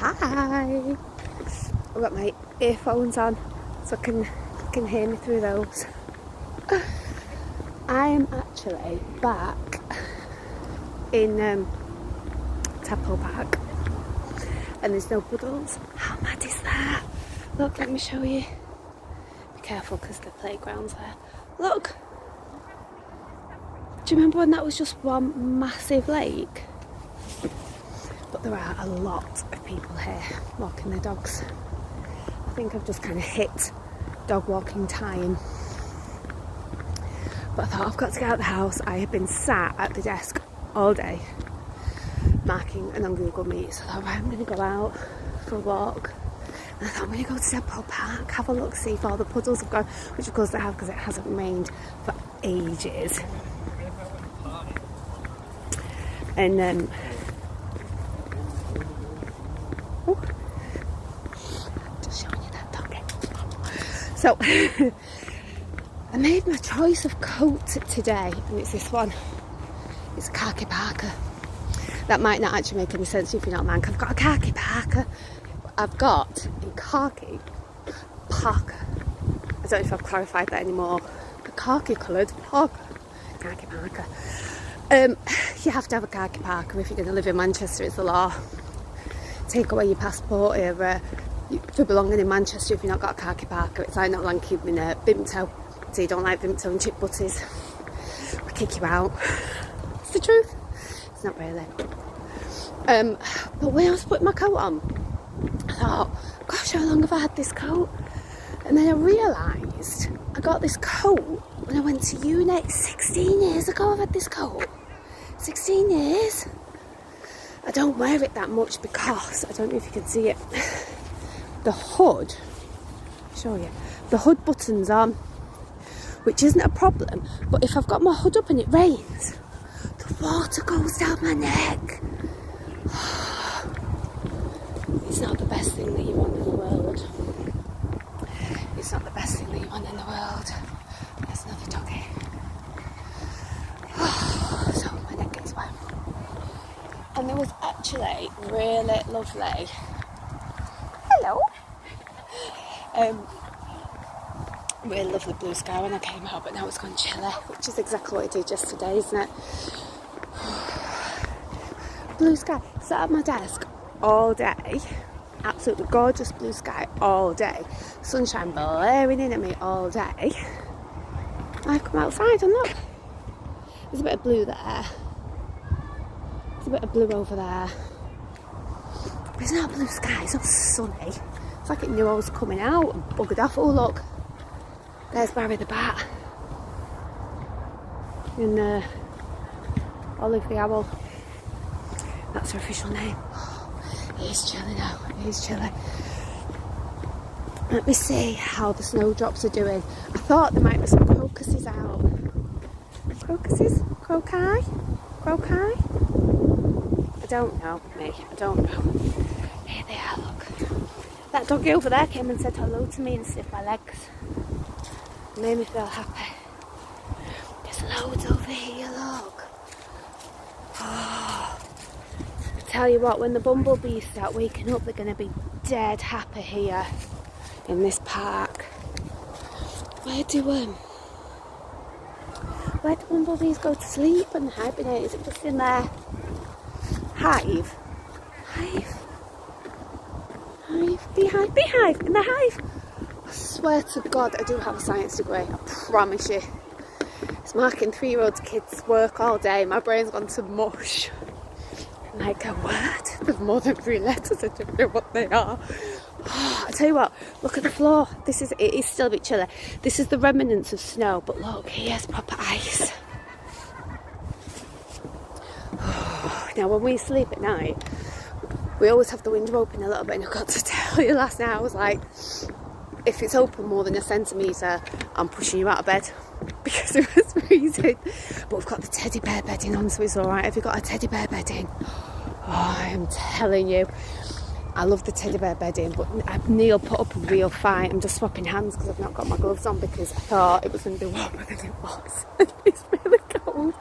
Hi! I've got my earphones on so you can hear me through those. I'm actually back in Tadpole Park and there's no puddles. How mad is that? Look, let me show you. Be careful because the playground's there. Look! Do you remember when that was just one massive lake? But there are a lot of people here walking their dogs. I think I've just kind of hit dog walking time. But I thought I've got to get out of the house. I have been sat at the desk all day marking and on Google Meet. So I thought, right, I'm going to go out for a walk. And I thought I'm going to go to Tadpole Park, have a look, see if all the puddles have gone, which of course they have because it hasn't rained for ages. And just showing you that dog. So I made my choice of coat today, and it's this one. It's a khaki parka. That might not actually make any sense if you're not a man. I've got a khaki parka. I've got a khaki parka. I don't know if I've clarified that anymore. A khaki coloured parka. Khaki parka. You have to have a khaki parka if you're going to live in Manchester. It's the law. Take away your passport for belonging in Manchester if you've not got a khaki parka. It's like not long keeping a Vimto. So you don't like Vimto and chip butties, we'll kick you out. It's the truth. It's not really. But when I was putting my coat on, I thought, gosh, how long have I had this coat? And then I realised I got this coat when I went to uni 16 years ago. I've had this coat 16 years. I don't wear it that much because I don't know if you can see it. The hood, I'll show you. The hood button's on, which isn't a problem. But if I've got my hood up and it rains, the water goes down my neck. It's not the best thing that you want in the world. It's not the best thing that you want in the world. There's another doggy. So my neck gets wet. And there was actually really lovely. Hello. Really lovely blue sky when I came out, but now it's gone chilly, which is exactly what it did yesterday, isn't it? Blue sky. Sat at my desk all day. Absolutely gorgeous blue sky all day. Sunshine blaring in at me all day. I come outside and look. There's a bit of blue there. There's a bit of blue over there. But it's not blue sky, it's not sunny. It's like it knew I was coming out and buggered off. Oh look, there's Barry the bat. And Olive the owl. That's her official name. It is chilly now, it is chilly. Let me see how the snowdrops are doing. I thought there might be some crocuses out. Crocuses? Croci? Croci? I don't know, me. I don't know. Here they are, look. That doggy over there came and said hello to me and sniffed my legs. It made me feel happy. There's loads over here, look. Oh. I tell you what, when the bumblebees start waking up, they're going to be dead happy here in this park. Where do bumblebees go to sleep and hibernate? Is it just in their hive? Beehive, in the hive. I swear to God, I do have a science degree, I promise you. It's marking 3-year-old kids' work all day. My brain's gone to mush. Like a word. There's more than 3 letters. I don't know what they are. I tell you what, look at the floor. It is still a bit chilly. This is the remnants of snow, but look, here's proper ice. Now, when we sleep at night, we always have the window open a little bit, and I've got to tell you, last night I was like, if it's open more than a centimetre, I'm pushing you out of bed because it was freezing. But we've got the teddy bear bedding on, so it's alright. Have you got a teddy bear bedding? Oh, I am telling you, I love the teddy bear bedding, but Neil put up a real fight. I'm just swapping hands because I've not got my gloves on because I thought it was going to be warmer than it was. It's really cold. cold.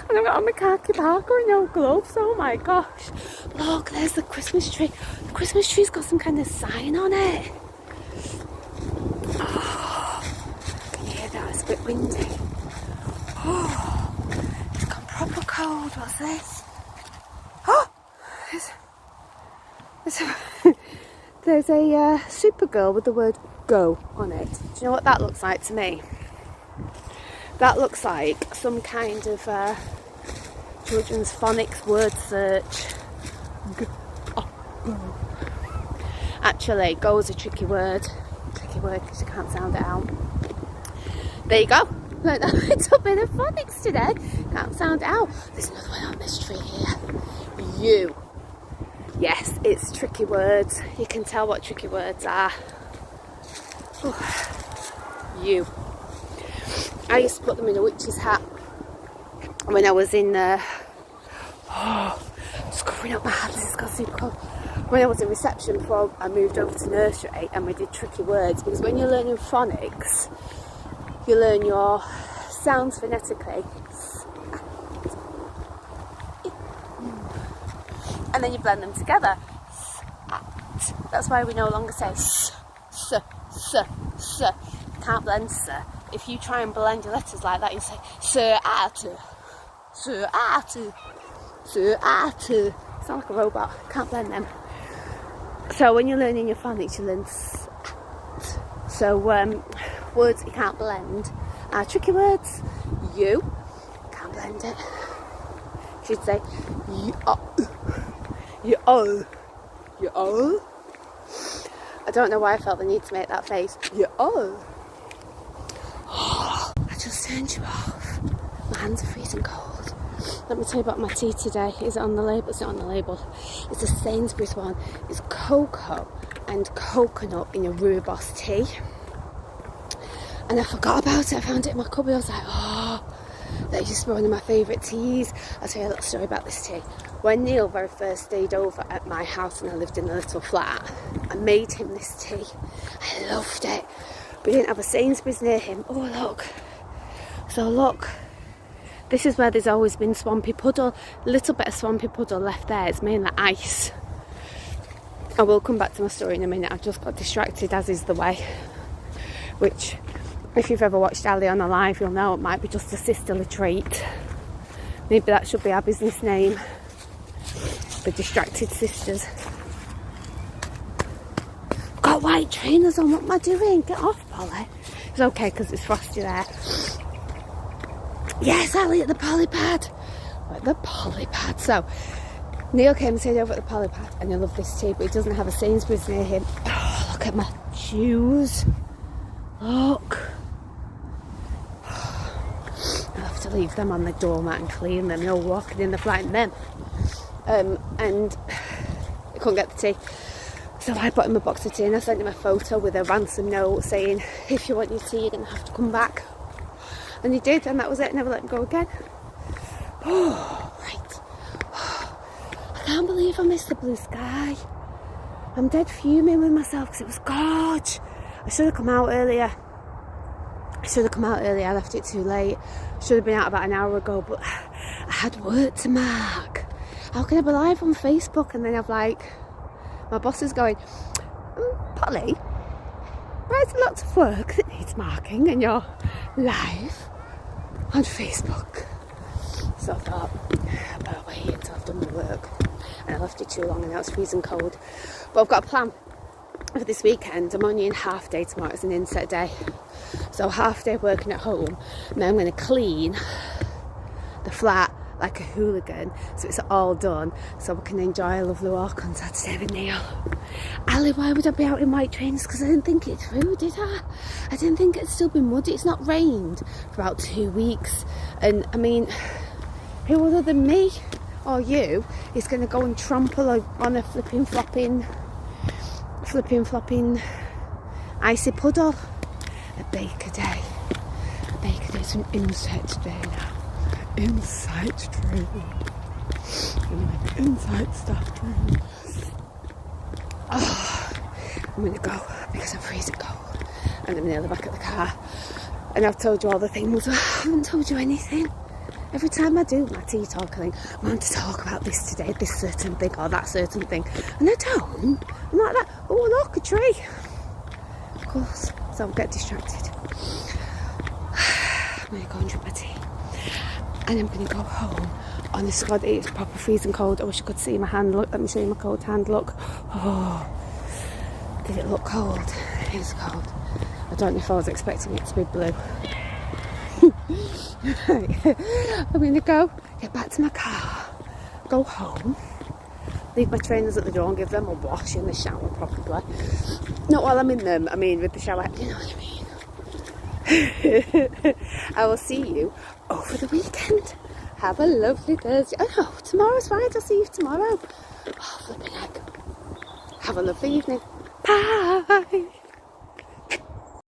And I've got on my khaki parka and no gloves. Oh my gosh. Look, there's the Christmas tree. The Christmas tree's got some kind of sign on it. Oh, can you hear that? It's a bit windy. Oh, it's gone proper cold. What's this? Oh, there's a Supergirl with the word go on it. Do you know what that looks like to me? That looks like some kind of children's phonics word search. Actually, go is a tricky word because you can't sound it out. There you go. Learned a little bit of phonics today. Can't sound it out. There's another one on this tree here. You. Yes, it's tricky words. You can tell what tricky words are. Ooh. You. I used to put them in a witch's hat when I was in just covering up my hands, it's got super cold. When I was in reception before I moved over to nursery, and we did tricky words, because when you're learning phonics, you learn your sounds phonetically, and then you blend them together. That's why we no longer say s. Can't blend s. If you try and blend your letters like that, you say sound like a robot. Can't blend them. So when you're learning your phonics, you learn s. So words that you can't blend are tricky words. You can't blend it. You should say you are. I don't know why I felt the need to make that face. You are. I just turned you off. My hands are freezing cold. Let me tell you about my tea today. Is it on the label? It's not on the label. It's a Sainsbury's one. It's cocoa and coconut in a rooibos tea. And I forgot about it. I found it in my cupboard. I was like, oh, that used to be one of my favourite teas. I'll tell you a little story about this tea. When Neil very first stayed over at my house and I lived in a little flat, I made him this tea. I loved it. But we didn't have a Sainsbury's near him. Oh, look. So look. This is where there's always been swampy puddle. A little bit of swampy puddle left there. It's mainly ice. I will come back to my story in a minute. I've just got distracted, as is the way. Which, if you've ever watched Ali on a live, you'll know it might be just a sisterly trait. Maybe that should be our business name. The Distracted Sisters. Got white trainers on. What am I doing? Get off, Polly. It's okay because it's frosty there. Yes, Ali at the polypad. We're at the polypad. So, Neil came and stayed over at the polypad, and I love this tea, but he doesn't have a Sainsbury's near him. Oh, look at my shoes. Look. I'll have to leave them on the doormat and clean them. No walking in the flat in them. And I couldn't get the tea. So I bought him a box of tea and I sent him a photo with a ransom note saying, if you want your tea, you're going to have to come back. And he did, and that was it. Never let him go again. Oh, right. I can't believe I missed the blue sky. I'm dead fuming with myself because it was gorge. I should have come out earlier. I left it too late. Should have been out about an hour ago, but I had work to mark. How can I be live on Facebook and then I've my boss is going, Polly, there's lots of work that needs marking and you're live on Facebook. So I thought, I better wait until I've done my work. And I left it too long and now it's freezing cold. But I've got a plan for this weekend. I'm only in half day tomorrow, it's an inset day. So half day working at home, and then I'm going to clean the flat like a hooligan, so it's all done, so we can enjoy a lovely walk on Saturday with Neil. Ali, why would I be out in white trainers? Because I didn't think it through, did I? I didn't think it'd still be muddy. It's not rained for about 2 weeks, and I mean, who other than me or you is going to go and trample on a flipping flopping icy puddle? A baker day. It's an insect day now. Inside dream. Inside stuff dream. Oh, I'm gonna go because I'm freezing cold and I'm nearly back at the car. And I've told you all the things. I haven't told you anything. Every time I do my tea talk, I think, I want to talk about this today, this certain thing or that certain thing. And I don't. I'm like that. Oh, look, a tree. Of course. So I'll get distracted. I'm going to go and drink my tea. And I'm going to go home. Honestly, God, it's proper freezing cold. I wish you could see my hand. Look, let me show you my cold hand. Look. Oh, did it look cold? It is cold. I don't know if I was expecting it to be blue. Right. I'm going to go, get back to my car, go home, leave my trainers at the door and give them a wash in the shower probably. Not while I'm in them, I mean with the shower, you know what I mean. I will see you over the weekend. Have a lovely Thursday. Oh no, tomorrow's Friday, I'll see you tomorrow. Oh, flipping heck. Have a lovely evening. Bye.